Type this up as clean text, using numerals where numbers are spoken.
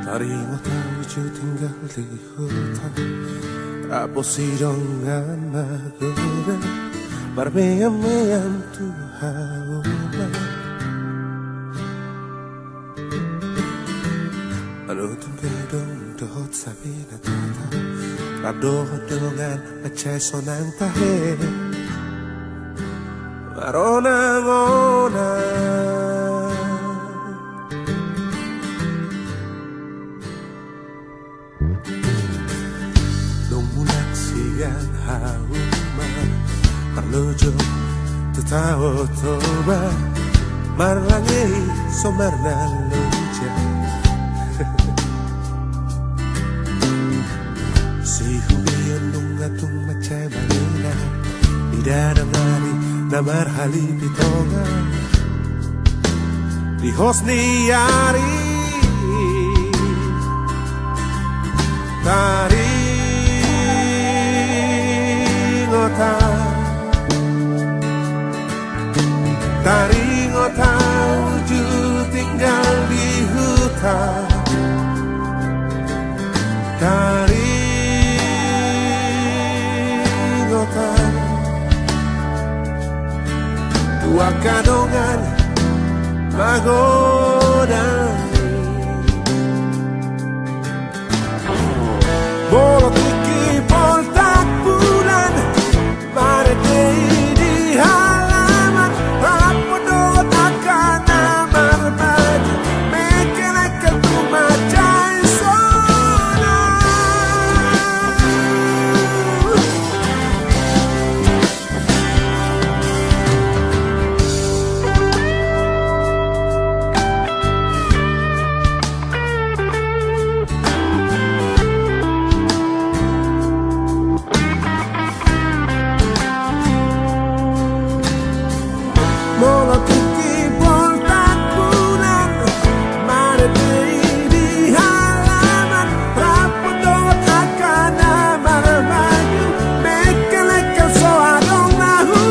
Taringo tahu tinggal di hutan, apa sidongan magura, barbeyam-yam tuhauna. Ano tumbedong dohot sabi na tata, rabdohot dengan acay sonang tahe, maronang-ona. Lumulat siang hauma, parlojo tutawo toba, marlangi somarna loja. Si hubian nung atung macay malina, idadangari na marhali pitonga, lihos niyari, Taringota wujud tinggal di hutan. Taringota tua kadongan magodan bolot iki poltak bulan maretei di halaman rapodot akan amar baju mekelekal kumacai sona bolot iki poltak bulan maretei di halaman rapodot akan amar baju mekelekal soadong nahuran.